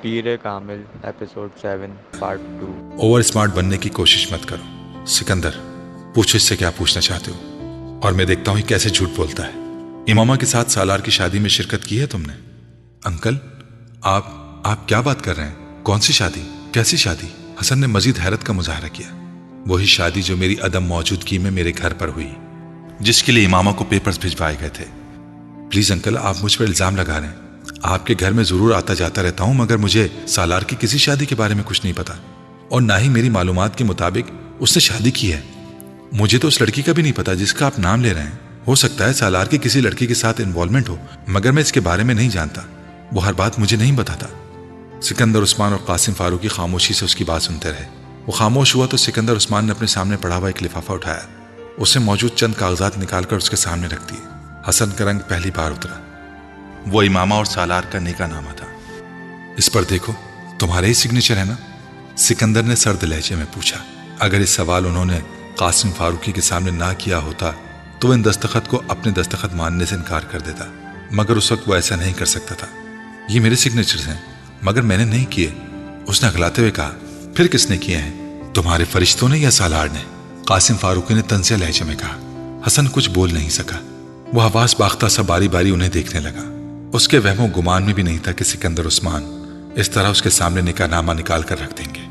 Peer Kamil episode 7 part 2۔ Over smart بننے کی کوشش مت کرو سکندر، پوچھو اس سے کیا پوچھنا چاہتے ہو، اور میں دیکھتا ہوں یہ کیسے جھوٹ بولتا ہے۔ امامہ کے ساتھ سالار کی شادی میں شرکت کی ہے تم نے؟ انکل آپ کیا بات کر رہے ہیں؟ کون سی شادی؟ کیسی شادی؟ حسن نے مزید حیرت کا مظاہرہ کیا۔ وہی شادی جو میری عدم موجودگی میں میرے گھر پر ہوئی، جس کے لیے امامہ کو پیپرز بھجوائے گئے تھے۔ پلیز انکل، آپ مجھ پر الزام لگا رہے ہیں۔ آپ کے گھر میں ضرور آتا جاتا رہتا ہوں، مگر مجھے سالار کی کسی شادی کے بارے میں کچھ نہیں پتا، اور نہ ہی میری معلومات کے مطابق اس نے شادی کی ہے۔ مجھے تو اس لڑکی کا بھی نہیں پتا جس کا آپ نام لے رہے ہیں۔ ہو سکتا ہے سالار کی کسی لڑکی کے ساتھ انوالومنٹ ہو، مگر میں اس کے بارے میں نہیں جانتا۔ وہ ہر بات مجھے نہیں بتاتا۔ سکندر عثمان اور قاسم فاروقی خاموشی سے اس کی بات سنتے رہے۔ وہ خاموش ہوا تو سکندر عثمان نے اپنے سامنے پڑا ہوا ایک لفافہ اٹھایا، اسے موجود چند کاغذات نکال کر اس کے سامنے رکھ دیے۔ حسن کا رنگ پہلی بار اترا۔ وہ امامہ اور سالار کا نکاح نامہ تھا۔ اس پر دیکھو، تمہارے ہی سگنیچر ہے نا؟ سکندر نے سرد لہجے میں پوچھا۔ اگر اس سوال انہوں نے قاسم فاروقی کے سامنے نہ کیا ہوتا تو وہ ان دستخط کو اپنے دستخط ماننے سے انکار کر دیتا، مگر اس وقت وہ ایسا نہیں کر سکتا تھا۔ یہ میرے سگنیچرز ہیں، مگر میں نے نہیں کیے، اس نے اگلاتے ہوئے کہا۔ پھر کس نے کیے ہیں؟ تمہارے فرشتوں نے یا سالار نے؟ قاسم فاروقی نے طنزیہ لہجے میں کہا۔ حسن کچھ بول نہیں سکا۔ وہ حواس باختہ سا باری باری انہیں دیکھنے لگا۔ اس کے وہم و گمان میں بھی نہیں تھا کہ سکندر عثمان اس طرح اس کے سامنے نکاح نامہ نکال کر رکھ دیں گے۔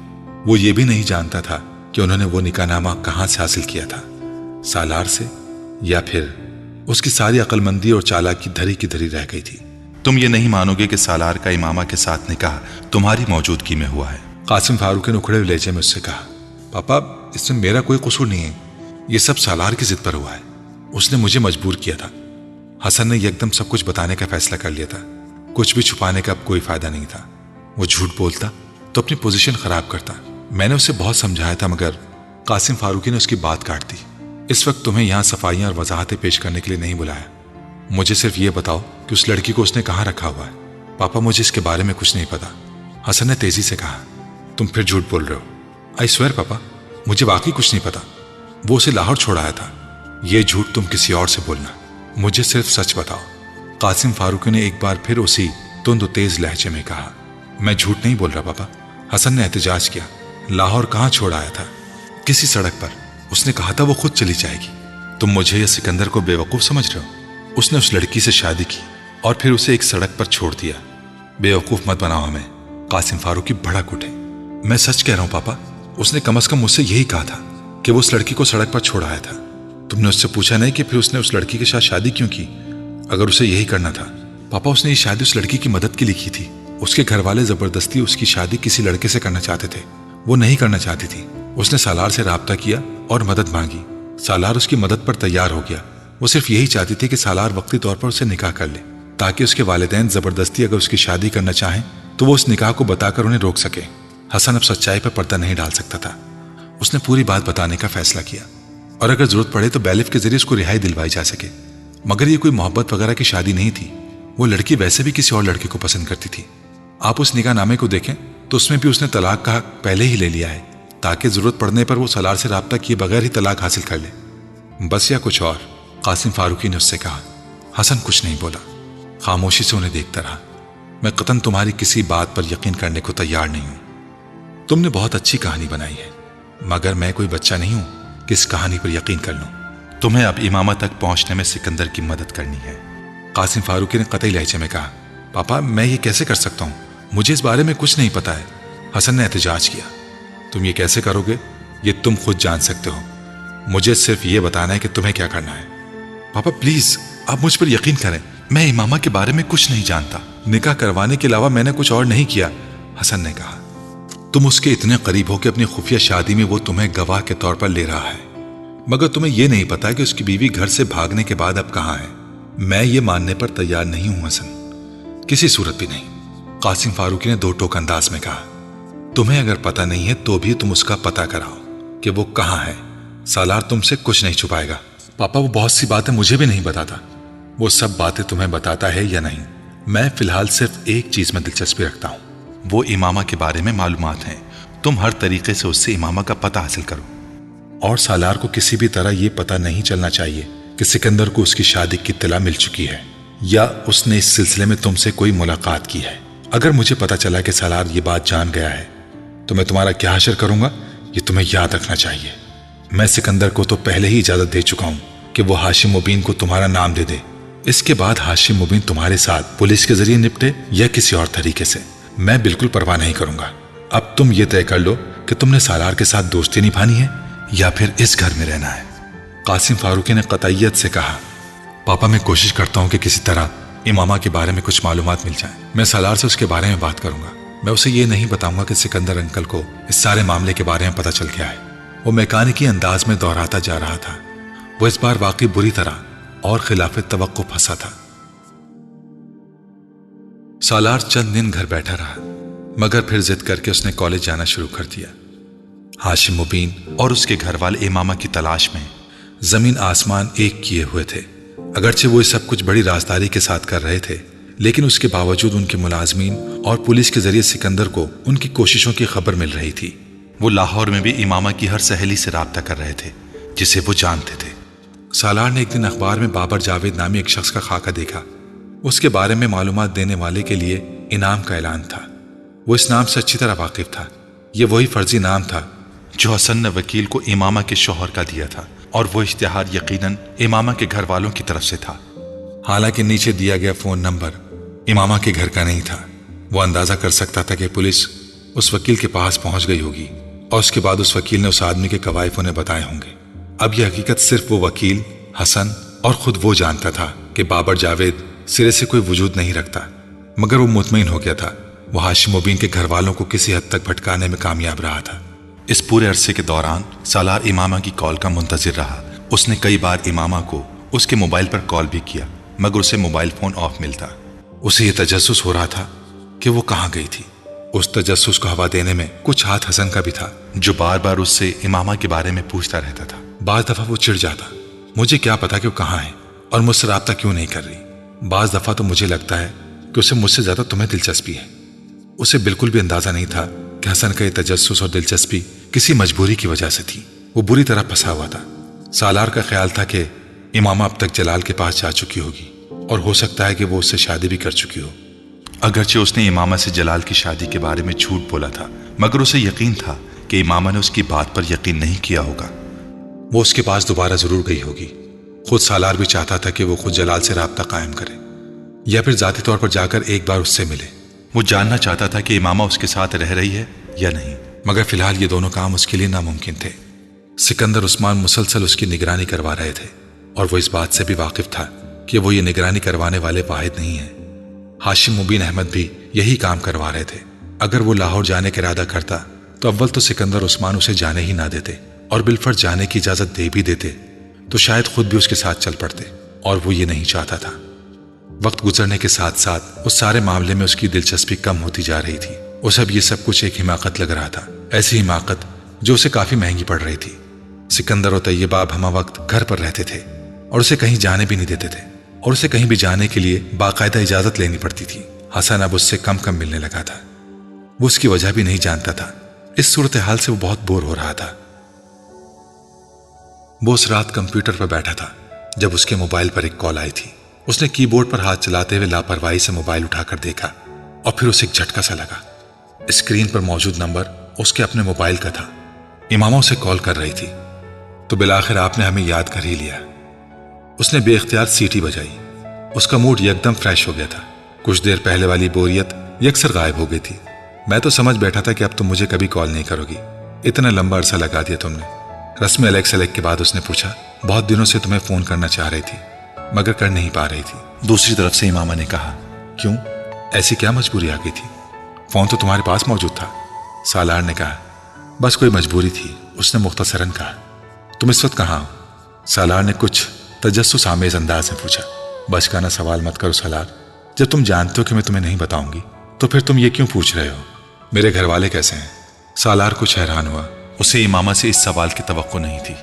وہ یہ بھی نہیں جانتا تھا کہ انہوں نے وہ نکاح نامہ کہاں سے حاصل کیا تھا، سالار سے، یا پھر اس کی ساری عقل مندی اور چالاکی دھری کی دھری رہ گئی تھی۔ تم یہ نہیں مانو گے کہ سالار کا امامہ کے ساتھ نکاح تمہاری موجودگی میں ہوا ہے، قاسم فاروقی نے اکھڑے لہجے میں اس سے کہا۔ پاپا، اس میں میرا کوئی قصور نہیں ہے، یہ سب سالار کی ضد پر ہوا ہے، اس نے مجھے مجبور کیا تھا۔ حسن نے یکدم سب کچھ بتانے کا فیصلہ کر لیا تھا۔ کچھ بھی چھپانے کا اب کوئی فائدہ نہیں تھا۔ وہ جھوٹ بولتا تو اپنی پوزیشن خراب کرتا۔ میں نے اسے بہت سمجھایا تھا، مگر قاسم فاروقی نے اس کی بات کاٹ دی۔ اس وقت تمہیں یہاں صفائیاں اور وضاحتیں پیش کرنے کے لیے نہیں بلایا۔ مجھے صرف یہ بتاؤ کہ اس لڑکی کو اس نے کہاں رکھا ہوا ہے۔ پاپا، مجھے اس کے بارے میں کچھ نہیں پتا، حسن نے تیزی سے کہا۔ تم پھر جھوٹ بول رہے ہو۔ آئی سویئر پاپا، مجھے واقعی کچھ نہیں پتا۔ وہ اسے لاہور چھوڑ آیا تھا۔ یہ جھوٹ تم کسی اور سے بولنا، مجھے صرف سچ بتاؤ۔ قاسم فاروقی نے ایک بار پھر اسی تند و تیز لہجے میں کہا۔ میں جھوٹ نہیں بول رہا پاپا، حسن نے احتجاج کیا۔ لاہور کہاں چھوڑ آیا تھا؟ کسی سڑک پر۔ اس نے کہا تھا وہ خود چلی جائے گی۔ تم مجھے یا سکندر کو بیوقوف سمجھ رہے ہو؟ اس نے اس لڑکی سے شادی کی اور پھر اسے ایک سڑک پر چھوڑ دیا۔ بیوقوف مت بناؤ ہمیں، قاسم فاروقی بھڑک اٹھے۔ میں سچ کہہ رہا ہوں پاپا، اس نے کم از کم مجھ سے یہی کہا تھا کہ وہ اس لڑکی کو سڑک پر چھوڑ آیا تھا۔ تم نے اس سے پوچھا نہیں کہ پھر اس نے اس لڑکی کے ساتھ شادی کیوں کی؟ اگر اسے یہی کرنا تھا پاپا، اس نے یہ شادی اس لڑکی کی مدد کے لیے کی تھی۔ اس کے گھر والے زبردستی اس کی شادی کسی لڑکے سے کرنا چاہتے تھے، وہ نہیں کرنا چاہتی تھی۔ اس نے سالار سے رابطہ کیا اور مدد مانگی۔ سالار اس کی مدد پر تیار ہو گیا۔ وہ صرف یہی چاہتی تھی کہ سالار وقتی طور پر اسے نکاح کر لے، تاکہ اس کے والدین زبردستی اگر اس کی شادی کرنا چاہیں تو وہ اس نکاح کو بتا کر انہیں روک سکے۔ حسن اب سچائی پر پردہ نہیں ڈال سکتا تھا۔ اس نے پوری بات بتانے کا فیصلہ کیا، اور اگر ضرورت پڑے تو بیلف کے ذریعے اس کو رہائی دلوائی جا سکے۔ مگر یہ کوئی محبت وغیرہ کی شادی نہیں تھی۔ وہ لڑکی ویسے بھی کسی اور لڑکے کو پسند کرتی تھی۔ آپ اس نکاح نامے کو دیکھیں تو اس میں بھی اس نے طلاق کا حق پہلے ہی لے لیا ہے، تاکہ ضرورت پڑنے پر وہ سالار سے رابطہ کیے بغیر ہی طلاق حاصل کر لے۔ بس یا کچھ اور؟ قاسم فاروقی نے اس سے کہا۔ حسن کچھ نہیں بولا، خاموشی سے انہیں دیکھتا رہا۔ میں قطعاً تمہاری کسی بات پر یقین کرنے کو تیار نہیں ہوں۔ تم نے بہت اچھی کہانی بنائی ہے، مگر میں کوئی بچہ نہیں ہوں کہ اس کہانی پر یقین کر لوں۔ تمہیں اب امامہ تک پہنچنے میں سکندر کی مدد کرنی ہے، قاسم فاروقی نے قطعی لہجے میں کہا۔ پاپا، میں یہ کیسے کر سکتا ہوں؟ مجھے اس بارے میں کچھ نہیں پتا ہے، حسن نے احتجاج کیا۔ تم یہ کیسے کرو گے یہ تم خود جان سکتے ہو، مجھے صرف یہ بتانا ہے کہ تمہیں کیا کرنا ہے۔ پاپا پلیز، آپ مجھ پر یقین کریں، میں امامہ کے بارے میں کچھ نہیں جانتا۔ نکاح کروانے کے علاوہ میں نے کچھ اور نہیں کیا، حسن نے کہا۔ تم اس کے اتنے قریب ہو کہ اپنی خفیہ شادی میں وہ تمہیں گواہ کے طور پر لے رہا ہے، مگر تمہیں یہ نہیں پتا کہ اس کی بیوی گھر سے بھاگنے کے بعد اب کہاں ہے۔ میں یہ ماننے پر تیار نہیں ہوں حسن، کسی صورت بھی نہیں، قاسم فاروقی نے دو ٹوک انداز میں کہا۔ تمہیں اگر پتہ نہیں ہے تو بھی تم اس کا پتہ کراؤ کہ وہ کہاں ہے۔ سالار تم سے کچھ نہیں چھپائے گا۔ پاپا، وہ بہت سی باتیں مجھے بھی نہیں بتاتا۔ وہ سب باتیں تمہیں بتاتا ہے یا نہیں؟ میں فی الحال صرف ایک چیز میں دلچسپی رکھتا ہوں، وہ امامہ کے بارے میں معلومات ہیں۔ تم ہر طریقے سے اس سے امامہ کا پتہ حاصل کرو، اور سالار کو کسی بھی طرح یہ پتہ نہیں چلنا چاہیے کہ سکندر کو اس کی شادی کی اطلاع مل چکی ہے، یا اس نے اس سلسلے میں تم سے کوئی ملاقات کی ہے۔ اگر مجھے پتا چلا کہ سالار یہ بات جان گیا ہے تو میں تمہارا کیا حشر کروں گا یہ تمہیں یاد رکھنا چاہیے۔ میں سکندر کو تو پہلے ہی اجازت دے چکا ہوں کہ وہ ہاشم مبین کو تمہارا نام دے دے۔ اس کے بعد ہاشم مبین تمہارے ساتھ پولیس کے ذریعے نپٹے یا کسی اور طریقے سے، میں بالکل پرواہ نہیں کروں گا۔ اب تم یہ طے کر لو کہ تم نے سالار کے ساتھ دوستی نبھانی ہے یا پھر اس گھر میں رہنا ہے۔ قاسم فاروقی نے قطعیت سے کہا، پاپا میں کوشش کرتا ہوں کہ کسی طرح امامہ کے بارے میں کچھ معلومات مل جائیں۔ میں سالار سے اس کے بارے میں بات کروں گا۔ میں اسے یہ نہیں بتاؤں گا کہ سکندر انکل کو اس سارے معاملے کے بارے میں پتہ چل گیا ہے۔ وہ میکانکی انداز میں دہراتا جا رہا تھا۔ وہ اس بار واقعی بری طرح اور خلاف توقع پھنسا تھا۔ سالار چند دن گھر بیٹھا رہا، مگر پھر ضد کر کے اس نے کالج جانا شروع کر دیا۔ ہاشم مبین اور اس کے گھر والے امامہ کی تلاش میں زمین آسمان ایک کیے ہوئے تھے۔ اگرچہ وہ سب کچھ بڑی رازداری کے ساتھ کر رہے تھے، لیکن اس کے باوجود ان کے ملازمین اور پولیس کے ذریعے سکندر کو ان کی کوششوں کی خبر مل رہی تھی۔ وہ لاہور میں بھی امامہ کی ہر سہیلی سے رابطہ کر رہے تھے جسے وہ جانتے تھے۔ سالار نے ایک دن اخبار میں بابر جاوید نامی ایک شخص کا خاکہ دیکھا۔ اس کے بارے میں معلومات دینے والے کے لیے انعام کا اعلان تھا۔ وہ اس نام سے اچھی طرح واقف تھا۔ یہ وہی فرضی نام تھا جو حسن نے وکیل کو امامہ کے شوہر کا دیا تھا، اور وہ اشتہار یقیناً امامہ کے گھر والوں کی طرف سے تھا۔ حالانکہ نیچے دیا گیا فون نمبر امامہ کے گھر کا نہیں تھا۔ وہ اندازہ کر سکتا تھا کہ پولیس اس وکیل کے پاس پہنچ گئی ہوگی، اور اس کے بعد اس وکیل نے اس آدمی کے قوائف انہیں بتائے ہوں گے۔ اب یہ حقیقت صرف وہ وکیل، حسن اور خود وہ جانتا تھا کہ بابر جاوید سرے سے کوئی وجود نہیں رکھتا، مگر وہ مطمئن ہو گیا تھا وہ ہاشم مبین کے گھر والوں کو کسی حد تک بھٹکانے میں کامیاب رہا تھا۔ اس پورے عرصے کے دوران سالار امامہ کی کال کا منتظر رہا۔ اس نے کئی بار امامہ کو اس کے موبائل پر کال بھی کیا، مگر اسے موبائل فون آف ملتا۔ اسے یہ تجسس ہو رہا تھا کہ وہ کہاں گئی تھی۔ اس تجسس کو ہوا دینے میں کچھ ہاتھ حسن کا بھی تھا، جو بار بار اس سے امامہ کے بارے میں پوچھتا رہتا تھا۔ بعض دفعہ وہ چڑ جاتا، مجھے کیا پتا کہ وہ کہاں ہے اور مجھ سے رابطہ کیوں نہیں کر رہی۔ بعض دفعہ تو مجھے لگتا ہے کہ اسے مجھ سے زیادہ تمہیں دلچسپی ہے۔ اسے بالکل بھی اندازہ نہیں تھا کہ حسن کا یہ تجسس اور دلچسپی کسی مجبوری کی وجہ سے تھی۔ وہ بری طرح پھنسا ہوا تھا۔ سالار کا خیال تھا کہ امامہ اب تک جلال کے پاس جا چکی ہوگی، اور ہو سکتا ہے کہ وہ اس سے شادی بھی کر چکی ہو۔ اگرچہ اس نے امامہ سے جلال کی شادی کے بارے میں جھوٹ بولا تھا، مگر اسے یقین تھا کہ امامہ نے اس کی بات پر یقین نہیں کیا ہوگا۔ وہ اس کے پاس دوبارہ ضرور گئی ہوگی۔ خود سالار بھی چاہتا تھا کہ وہ خود جلال سے رابطہ قائم کرے، یا پھر ذاتی طور پر جا کر ایک بار اس سے ملے۔ وہ جاننا چاہتا تھا کہ امامہ اس کے ساتھ رہ رہی ہے یا نہیں، مگر فی الحال یہ دونوں کام اس کے لیے ناممکن تھے۔ سکندر عثمان مسلسل اس کی نگرانی کروا رہے تھے، اور وہ اس بات سے بھی واقف تھا کہ وہ یہ نگرانی کروانے والے واحد نہیں ہیں۔ ہاشم مبین احمد بھی یہی کام کروا رہے تھے۔ اگر وہ لاہور جانے کا ارادہ کرتا تو اول تو سکندر عثمان اسے جانے ہی نہ دیتے، اور بالفرض جانے کی اجازت دے بھی دیتے تو شاید خود بھی اس کے ساتھ چل پڑتے، اور وہ یہ نہیں چاہتا تھا۔ وقت گزرنے کے ساتھ ساتھ اس سارے معاملے میں اس کی دلچسپی کم ہوتی جا رہی تھی۔ اسے اب یہ سب کچھ ایک حماقت لگ رہا تھا، ایسی حماقت جو اسے کافی مہنگی پڑ رہی تھی۔ سکندر اور طیبہ اب ہمہ وقت گھر پر رہتے تھے، اور اسے کہیں جانے بھی نہیں دیتے تھے، اور اسے کہیں بھی جانے کے لیے باقاعدہ اجازت لینی پڑتی تھی۔ حسن اب اس سے کم کم ملنے لگا تھا۔ وہ اس کی وجہ بھی نہیں جانتا تھا۔ اس صورتحال سے وہ بہت بور ہو رہا تھا۔ وہ اس رات کمپیوٹر پر بیٹھا تھا جب اس کے موبائل پر ایک کال آئی تھی۔ اس نے کی بورڈ پر ہاتھ چلاتے ہوئے لاپرواہی سے موبائل اٹھا کر دیکھا، اور پھر اسے ایک جھٹکا سا لگا۔ اسکرین پر موجود نمبر اس کے اپنے موبائل کا تھا۔ امامہ سے کال کر رہی تھی۔ تو بالآخر آپ نے ہمیں یاد کر ہی لیا۔ اس نے بے اختیار سیٹی بجائی۔ اس کا موڈ یکدم فریش ہو گیا تھا۔ کچھ دیر پہلے والی بوریت یکسر غائب ہو گئی تھی۔ میں تو سمجھ بیٹھا تھا کہ اب تم مجھے کبھی کال نہیں کرو گی، اتنا لمبا عرصہ لگا دیا تم نے۔ رسم الیکس الیک کے بعد اس نے پوچھا، بہت دنوں سے تمہیں فون کرنا چاہ رہی تھی مگر کر نہیں پا رہی تھی۔ دوسری طرف سے امامہ نے کہا، کیوں؟ ایسی کیا مجبوری آ گئی تھی؟ فون تو تمہارے پاس موجود تھا۔ سالار نے کہا، بس کوئی مجبوری تھی، اس نے مختصراً کہا۔ تم اس وقت کہاں ہو؟ سالار نے کچھ تجسس آمیز انداز میں پوچھا۔ بچکانہ سوال مت کرو سالار، جب تم جانتے ہو کہ میں تمہیں نہیں بتاؤں گی تو پھر تم یہ کیوں پوچھ رہے ہو؟ میرے گھر والے کیسے ہیں؟ سالار کچھ حیران ہوا۔ اسے امامہ سے اس سوال کی توقع نہیں تھی۔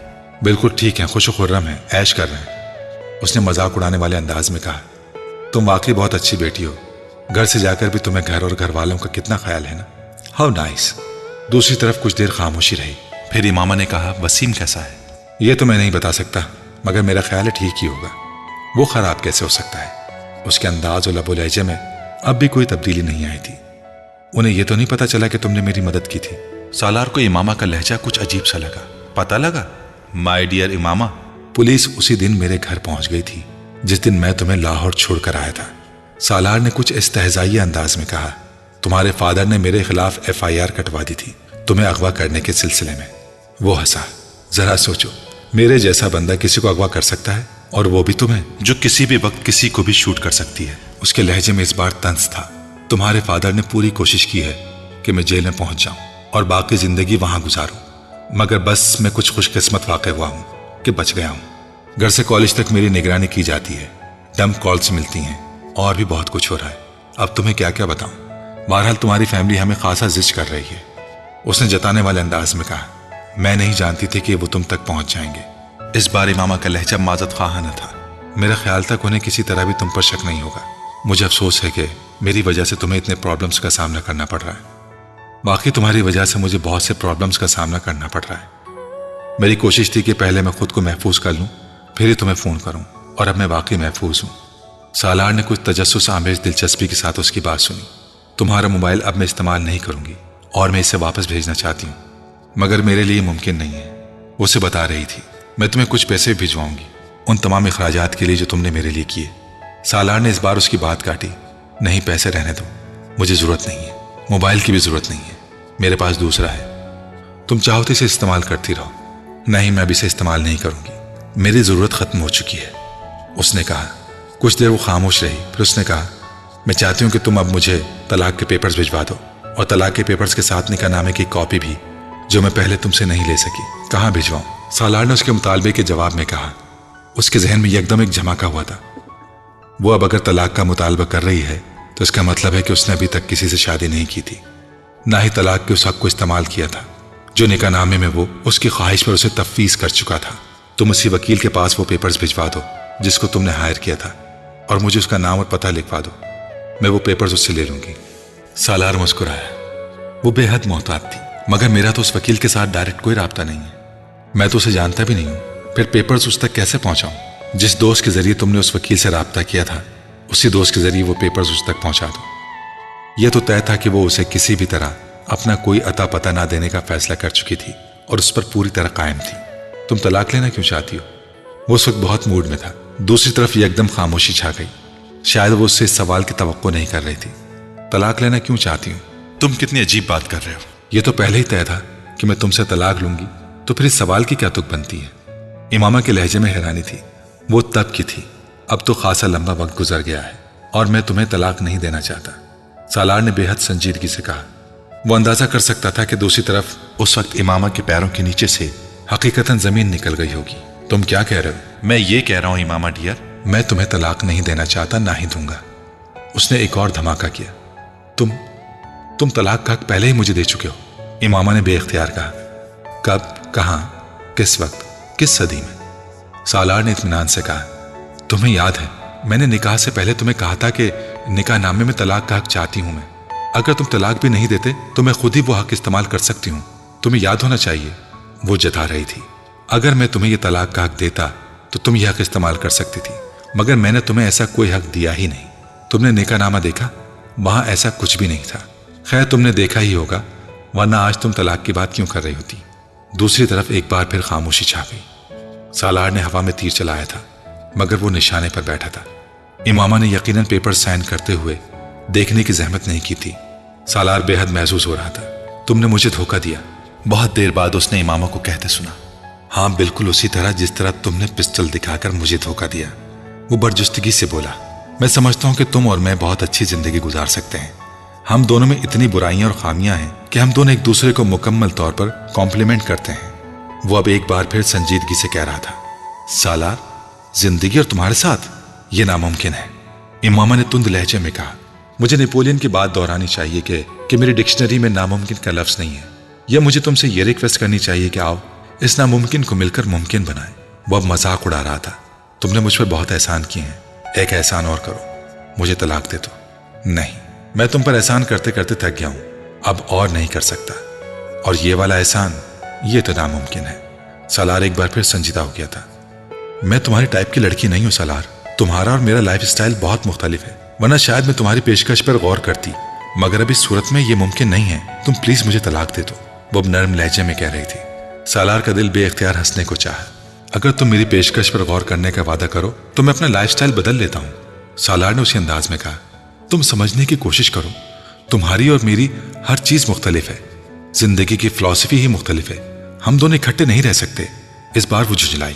بالکل ٹھیک ہیں، خوش و خرم ہیں، عیش کر رہے ہیں، اس نے مذاق اڑانے والے انداز میں کہا۔ تم واقعی بہت اچھی بیٹی ہو، گھر سے جا کر بھی تمہیں گھر اور گھر والوں کا کتنا خیال ہے نا؟ How nice. دوسری طرف کچھ دیر خاموشی رہی، پھر امامہ نے کہا، وسیم کیسا ہے؟ یہ تو میں نہیں بتا سکتا، مگر میرا خیال ہے ٹھیک ہی ہوگا۔ وہ خراب کیسے ہو سکتا ہے؟ اس کے انداز و لب و لہجے میں اب بھی کوئی تبدیلی نہیں آئی تھی۔ انہیں یہ تو نہیں پتا چلا کہ تم نے میری مدد کی تھی؟ سالار کو امامہ کا لہجہ کچھ عجیب سا لگا۔ پتا لگا؟ مائی ڈیئر امامہ، پولیس اسی دن میرے گھر پہنچ گئی تھی جس دن میں تمہیں لاہور چھوڑ کر آیا تھا۔ سالار نے کچھ استہزائی انداز میں کہا۔ تمہارے فادر نے میرے خلاف FIR کٹوا دی تھی تمہیں اغوا کرنے کے سلسلے میں۔ وہ ہنسا۔ ذرا سوچو، میرے جیسا بندہ کسی کو اغوا کر سکتا ہے، اور وہ بھی تمہیں، جو کسی بھی وقت کسی کو بھی شوٹ کر سکتی ہے۔ اس کے لہجے میں اس بار طنز تھا۔ تمہارے فادر نے پوری کوشش کی ہے کہ میں جیل میں پہنچ جاؤں اور باقی زندگی وہاں گزاروں، مگر بس میں کچھ خوش قسمت واقع ہوا ہوں کہ بچ گیا ہوں۔ گھر سے کالج تک میری نگرانی کی جاتی ہے، ڈمپ کالز ملتی ہیں، اور بھی بہت کچھ ہو رہا ہے۔ اب تمہیں کیا کیا بتاؤں؟ بہرحال تمہاری فیملی ہمیں خاصا زج کر رہی ہے، اس نے جتانے والے انداز میں کہا۔ میں نہیں جانتی تھی کہ وہ تم تک پہنچ جائیں گے۔ اس بار امامہ کا لہجہ معذرت خواہانہ تھا۔ میرا خیال تھا کہ انہیں کسی طرح بھی تم پر شک نہیں ہوگا۔ مجھے افسوس ہے کہ میری وجہ سے تمہیں اتنے پرابلمز کا سامنا کرنا پڑ رہا ہے۔ باقی تمہاری وجہ سے مجھے بہت سے پرابلمز کا سامنا کرنا پڑ رہا ہے۔ میری کوشش تھی کہ پہلے میں خود کو محفوظ کر لوں، پھر ہی تمہیں فون کروں، اور اب میں واقعی محفوظ ہوں۔ سالار نے کچھ تجسس آمیز دلچسپی کے ساتھ اس کی بات سنی۔ تمہارا موبائل اب میں استعمال نہیں کروں گی، اور میں اسے واپس بھیجنا چاہتی ہوں، مگر میرے لیے ممکن نہیں ہے۔ وہ اسے بتا رہی تھی، میں تمہیں کچھ پیسے بھجواؤں گی ان تمام اخراجات کے لیے جو تم نے میرے لیے کیے۔ سالار نے اس بار اس کی بات کاٹی۔ نہیں، پیسے رہنے دو، مجھے ضرورت نہیں ہے، موبائل کی بھی ضرورت نہیں ہے، میرے پاس دوسرا ہے، تم چاہو تو اسے استعمال کرتی رہو۔ نہیں، میں اب اسے استعمال نہیں کروں گی، میری ضرورت ختم ہو چکی ہے، اس نے کہا۔ کچھ دیر وہ خاموش رہی، پھر اس نے کہا، میں چاہتی ہوں کہ تم اب مجھے طلاق کے پیپرز بھجوا دو، اور طلاق کے پیپرز کے ساتھ نکاح نامے کی کاپی بھی، جو میں پہلے تم سے نہیں لے سکی۔ کہاں بھجواؤں؟ سالار نے اس کے مطالبے کے جواب میں کہا۔ اس کے ذہن میں یکدم ایک جھماکا ہوا تھا۔ وہ اب اگر طلاق کا مطالبہ کر رہی ہے تو اس کا مطلب ہے کہ اس نے ابھی تک کسی سے شادی نہیں کی تھی، نہ ہی طلاق کے اس حق کو استعمال کیا تھا جو نکاح نامے میں وہ اس کی خواہش پر اسے تفویض کر چکا تھا۔ تم اسی وکیل کے پاس وہ پیپرز بھجوا دو جس کو تم نے ہائر کیا تھا، اور مجھے اس کا نام اور پتہ لکھوا دو، میں وہ پیپرز اس سے لے لوں گی۔ سالار مسکرایا۔ وہ بے حد محتاط تھی، مگر میرا تو اس وکیل کے ساتھ ڈائریکٹ کوئی رابطہ نہیں ہے، میں تو اسے جانتا بھی نہیں ہوں، پھر پیپرز اس تک کیسے پہنچاؤں؟ جس دوست کے ذریعے تم نے اس وکیل سے رابطہ کیا تھا، اسی دوست کے ذریعے وہ پیپرز اس تک پہنچا دو۔ یہ تو طے تھا کہ وہ اسے کسی بھی طرح اپنا کوئی عطا پتہ نہ دینے کا فیصلہ کر چکی تھی، اور اس پر پوری طرح قائم تھی۔ تم طلاق لینا کیوں چاہتی ہو؟ وہ اس وقت بہت موڈ میں تھا۔ دوسری طرف یکدم خاموشی چھا گئی، شاید وہ اس سے اس سوال کی توقع نہیں کر رہی تھی۔ طلاق لینا کیوں چاہتی ہوں؟ تم کتنی عجیب بات کر رہے ہو۔ یہ تو پہلے ہی طے تھا کہ میں تم سے طلاق لوں گی، تو پھر اس سوال کی کیا تک بنتی ہے؟ امامہ کے لہجے میں حیرانی تھی۔ وہ تب کی تھی، اب تو خاصا لمبا وقت گزر گیا ہے، اور میں تمہیں طلاق نہیں دینا چاہتا، سالار نے بے حد سنجیدگی سے کہا۔ وہ اندازہ کر سکتا تھا کہ دوسری طرف اس وقت امامہ کے پیروں کے نیچے سے حقیقتاً زمین نکل گئی ہوگی۔ تم کیا کہہ رہے ہو؟ میں یہ کہہ رہا ہوں امامہ ڈیئر، میں تمہیں طلاق نہیں دینا چاہتا، نہ ہی دوں گا۔ اس نے ایک اور دھماکہ کیا۔ تم طلاق کا حق پہلے ہی مجھے دے چکے ہو، امامہ نے بے اختیار کہا۔ کب، کہاں، کس وقت، کس صدی میں؟ سالار نے اطمینان سے کہا۔ تمہیں یاد ہے میں نے نکاح سے پہلے تمہیں کہا تھا کہ نکاح نامے میں طلاق کا حق چاہتی ہوں میں، اگر تم طلاق بھی نہیں دیتے تو میں خود ہی وہ حق استعمال کر سکتی ہوں، تمہیں یاد ہونا چاہیے۔ وہ جتا رہی تھی۔ اگر میں تمہیں یہ طلاق کا حق دیتا تو تم یہ حق استعمال کر سکتی تھی، مگر میں نے تمہیں ایسا کوئی حق دیا ہی نہیں۔ تم نے نکاح نامہ دیکھا، وہاں ایسا کچھ بھی نہیں تھا۔ خیر تم نے دیکھا ہی ہوگا، ورنہ آج تم طلاق کی بات کیوں کر رہی ہوتی؟ دوسری طرف ایک بار پھر خاموشی چھا گئی۔ سالار نے ہوا میں تیر چلایا تھا، مگر وہ نشانے پر بیٹھا تھا۔ امامہ نے یقیناً پیپر سائن کرتے ہوئے دیکھنے کی زحمت نہیں کی تھی۔ سالار بے حد محظوظ ہو رہا تھا۔ تم نے مجھے دھوکہ دیا، بہت دیر بعد اس نے امامہ کو کہتے سنا۔ ہاں بالکل اسی طرح جس طرح تم نے پسٹل دکھا کر مجھے دھوکہ دیا، وہ برجستگی سے بولا۔ میں سمجھتا ہوں کہ تم اور میں بہت اچھی زندگی گزار سکتے ہیں۔ ہم دونوں میں اتنی برائیاں اور خامیاں ہیں کہ ہم دونوں ایک دوسرے کو مکمل طور پر کمپلیمنٹ کرتے ہیں۔ وہ اب ایک بار پھر سنجیدگی سے کہہ رہا تھا۔ سالار، زندگی اور تمہارے ساتھ یہ ناممکن ہے، امامہ نے تند لہجے میں کہا۔ مجھے نیپولین کی بات دہرانی چاہیے کہ میری ڈکشنری میں ناممکن کا لفظ نہیں ہے، یا مجھے تم سے یہ ریکویسٹ کرنی چاہیے کہ آؤ اس ناممکن کو مل کر ممکن بنائیں۔ وہ اب مذاق اڑا رہا تھا۔ تم نے مجھ پر بہت احسان کیے ہیں، ایک احسان اور کرو، مجھے طلاق دے دو۔ نہیں، میں تم پر احسان کرتے کرتے تھک گیا ہوں، اب اور نہیں کر سکتا، اور یہ والا احسان یہ تو ناممکن ہے۔ سالار ایک بار پھر سنجیدہ ہو گیا تھا۔ میں تمہاری ٹائپ کی لڑکی نہیں ہوں سالار، تمہارا اور میرا لائف سٹائل بہت مختلف ہے، ورنہ شاید میں تمہاری پیشکش پر غور کرتی، مگر اب اس صورت میں یہ ممکن نہیں ہے. تم پلیز مجھے طلاق دے دو، وہ اب نرم لہجے میں کہہ رہی تھی. سالار کا دل بے اختیار ہنسنے کو چاہا. اگر تم میری پیشکش پر غور کرنے کا وعدہ کرو تو میں اپنا لائف سٹائل بدل لیتا ہوں. سالار نے اسی انداز میں کہا. تم سمجھنے کی کوشش کرو، تمہاری اور میری ہر چیز مختلف ہے، زندگی کی فلسفی ہی مختلف ہے. ہم دونوں اکٹھے نہیں رہ سکتے. اس بار وہ جھنجھلائی.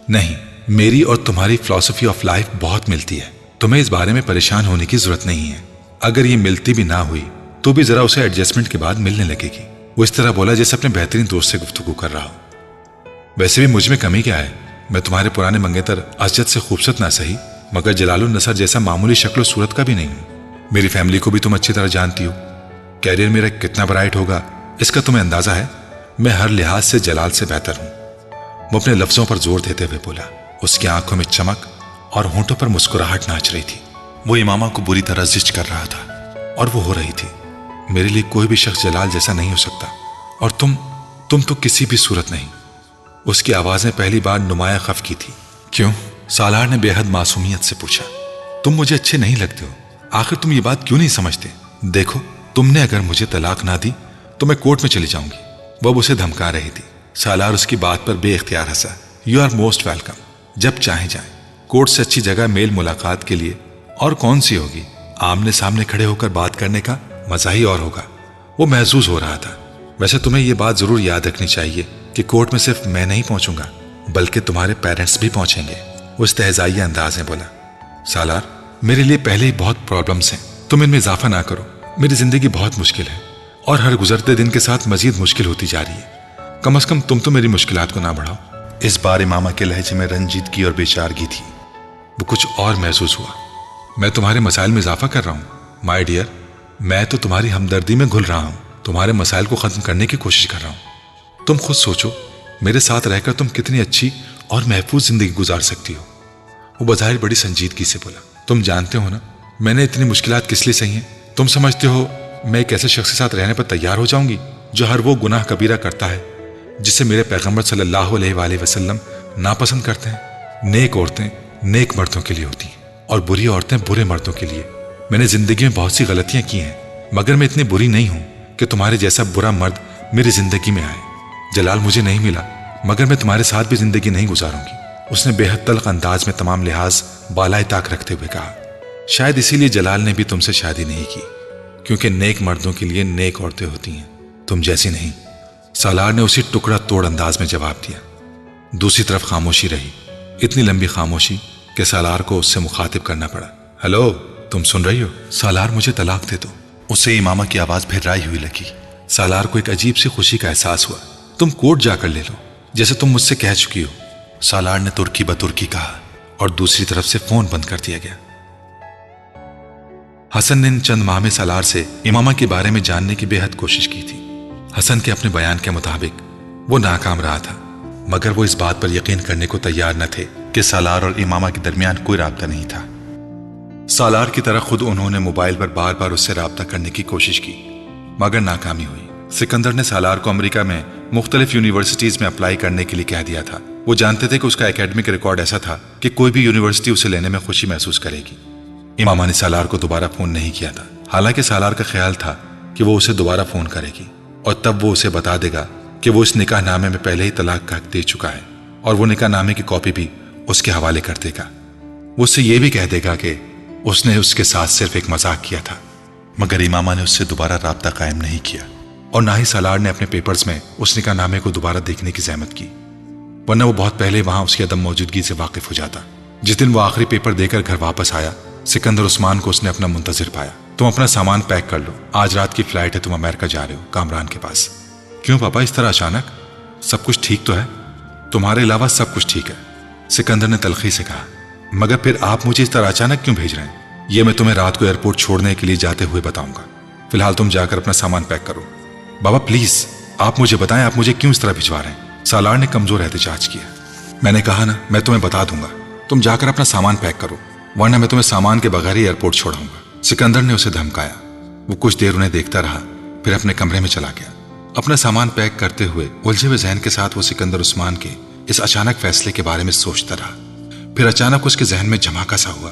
نہیں، میری اور تمہاری فلسفی آف لائف بہت ملتی ہے. تمہیں اس بارے میں پریشان ہونے کی ضرورت نہیں ہے. اگر یہ ملتی بھی نہ ہوئی تو بھی ذرا اسے ایڈجسٹمنٹ کے بعد ملنے لگے گی. وہ اس طرح بولا جیسے اپنے بہترین دوست سے گفتگو کر رہا ہو. ویسے بھی مجھ میں کمی کیا ہے؟ میں تمہارے پرانے منگیتر اسجد سے خوبصورت نہ سہی مگر جلال النصر جیسا معمولی شکل و صورت کا بھی نہیں ہوں. میری فیملی کو بھی تم اچھی طرح جانتی ہو. کیریئر میرا کتنا برائٹ ہوگا اس کا تمہیں اندازہ ہے. میں ہر لحاظ سے جلال سے بہتر ہوں. وہ اپنے لفظوں پر زور دیتے ہوئے بولا. اس کی آنکھوں میں چمک اور ہونٹوں پر مسکراہٹ ناچ رہی تھی. وہ امامہ کو بری طرح زچ کر رہا تھا اور وہ ہو رہی تھی. میرے لیے کوئی بھی شخص جلال جیسا نہیں ہو سکتا، اور تم تو کسی بھی صورت نہیں. اس کی آوازیں پہلی بار نمایاں خف کی تھی. کیوں؟ سالار نے بے حد معصومیت سے پوچھا. تم مجھے اچھے نہیں لگتے ہو. آخر تم یہ بات کیوں نہیں سمجھتے؟ دیکھو، تم نے اگر مجھے طلاق نہ دی تو میں کورٹ میں چلی جاؤں گی. وہ اب اسے دھمکا رہی تھی. سالار اس کی بات پر بے اختیار ہنسا. You are most welcome. جب چاہیں جائیں. کورٹ سے اچھی جگہ میل ملاقات کے لیے اور کون سی ہوگی؟ آمنے سامنے کھڑے ہو کر بات کرنے کا مزہ ہی اور ہوگا. وہ محظوظ ہو رہا تھا. ویسے تمہیں یہ بات ضرور یاد رکھنی چاہیے کہ کورٹ میں صرف میں نہیں پہنچوں گا بلکہ تمہارے پیرنٹس بھی پہنچیں گے. وہ استہزائیہ انداز میں بولا. سالار، میرے لیے پہلے ہی بہت پرابلمس ہیں. تم ان میں اضافہ نہ کرو. میری زندگی بہت مشکل ہے اور ہر گزرتے دن کے ساتھ مزید مشکل ہوتی جا رہی ہے. کم از کم تم تو میری مشکلات کو نہ بڑھاؤ. اس بار امامہ کے لہجے میں رنجیدگی اور بےچارگی تھی. وہ کچھ اور محسوس ہوا. میں تمہارے مسائل میں اضافہ کر رہا ہوں مائی ڈیئر. میں تو تمہاری ہمدردی میں گھل رہا ہوں. تمہارے مسائل کو ختم کرنے کی کوشش کر رہا ہوں. تم خود سوچو، میرے ساتھ رہ کر تم کتنی اچھی اور محفوظ زندگی گزار سکتی ہو. وہ بظاہر بڑی سنجیدگی سے بولا. تم جانتے ہو نا میں نے اتنی مشکلات کس لیے سہی ہیں؟ تم سمجھتے ہو میں ایک ایسے شخص کے ساتھ رہنے پر تیار ہو جاؤں گی جو ہر وہ گناہ کبیرہ کرتا ہے جسے میرے پیغمبر صلی اللہ علیہ وآلہ وسلم ناپسند کرتے ہیں؟ نیک عورتیں نیک مردوں کے لیے ہوتی ہیں اور بری عورتیں برے مردوں کے لیے. میں نے زندگی میں بہت سی غلطیاں کی ہیں مگر میں اتنی بری نہیں ہوں کہ تمہارے جیسا برا مرد میری زندگی میں آئے. جلال مجھے نہیں ملا مگر میں تمہارے ساتھ بھی زندگی نہیں گزاروں گی. اس نے بے حد تلخ انداز میں تمام لحاظ بالائے طاق رکھتے ہوئے کہا. شاید اسی لیے جلال نے بھی تم سے شادی نہیں کی، کیونکہ نیک مردوں کے لیے نیک عورتیں ہوتی ہیں، تم جیسی نہیں. سالار نے اسی ٹکڑا توڑ انداز میں جواب دیا. دوسری طرف خاموشی رہی. اتنی لمبی خاموشی کہ سالار کو اس سے مخاطب کرنا پڑا. ہلو، تم سن رہی ہو؟ سالار، مجھے طلاق دے دو. اسے امامہ کی آواز پھرائی ہوئی لگی. سالار کو ایک عجیب سی خوشی کا احساس ہوا. تم کورٹ جا کر لے لو جیسے تم مجھ سے کہہ چکی ہو. سالار نے ترکی بترکی کہا اور دوسری طرف سے فون بند کر دیا گیا. حسن نے ان چند ماہ میں سالار سے امامہ کے بارے میں جاننے کی بے حد کوشش کی تھی. حسن کے اپنے بیان کے مطابق وہ ناکام رہا تھا مگر وہ اس بات پر یقین کرنے کو تیار نہ تھے کہ سالار اور امامہ کے درمیان کوئی رابطہ نہیں تھا. سالار کی طرح خود انہوں نے موبائل پر بار بار اس سے رابطہ کرنے کی کوشش کی مگر ناکامی ہوئی. سکندر نے سالار کو امریکہ میں مختلف یونیورسٹیز میں اپلائی کرنے کے لیے کہہ دیا تھا. وہ جانتے تھے کہ اس کا اکیڈمک ریکارڈ ایسا تھا کہ کوئی بھی یونیورسٹی اسے لینے میں خوشی محسوس کرے گی. امامہ نے سالار کو دوبارہ فون نہیں کیا تھا، حالانکہ سالار کا خیال تھا کہ وہ اسے دوبارہ فون کرے گی اور تب وہ اسے بتا دے گا کہ وہ اس نکاح نامے میں پہلے ہی طلاق کا حق دے چکا ہے اور وہ نکاح نامے کی کاپی بھی اس کے حوالے کر دے گا. وہ اس سے یہ بھی کہہ دے گا کہ اس نے اس کے ساتھ صرف ایک مذاق کیا تھا. مگر امامہ نے اس سے دوبارہ رابطہ قائم نہیں کیا اور نہ ہی سالار نے اپنے پیپرز میں اس نکاح نامے کو دوبارہ دیکھنے کی زحمت کی، ورنہ وہ بہت پہلے وہاں اس کی عدم موجودگی سے واقف ہو جاتا. جس دن وہ آخری پیپر دے کر گھر واپس آیا، سکندر عثمان کو اس نے اپنا منتظر پایا. تم اپنا سامان پیک کر لو، آج رات کی فلائٹ ہے، تم امریکہ جا رہے ہو کامران کے پاس. کیوں پاپا اس طرح اچانک؟ سب کچھ ٹھیک تو ہے؟ تمہارے علاوہ سب کچھ ٹھیک ہے، سکندر نے تلخی سے کہا. مگر پھر آپ مجھے اس طرح اچانک کیوں بھیج رہے ہیں؟ یہ میں تمہیں رات کو ایئرپورٹ چھوڑنے کے لیے جاتے ہوئے بتاؤں گا. فی الحال تم جا کر اپنا سامان پیک کرو. بابا پلیز آپ مجھے بتائیں، آپ مجھے کیوں اس طرح بھجوا رہے ہیں؟ سالار نے کمزور احتجاج کیا. میں نے کہا نا میں تمہیں بتا دوں گا، تم جا کر اپنا سامان پیک کرو ورنہ میں تمہیں سامان کے بغیر ہی ایئرپورٹ چھوڑاؤں گا. سکندر نے اسے دھمکایا. وہ کچھ دیر انہیں دیکھتا رہا پھر اپنے کمرے میں چلا گیا. اپنا سامان پیک کرتے ہوئے الجھے ہوئے ذہن کے ساتھ وہ سکندر عثمان کے اس اچانک فیصلے کے بارے میں سوچتا رہا. پھر اچانک اس کے ذہن میں جھماکا سا ہوا.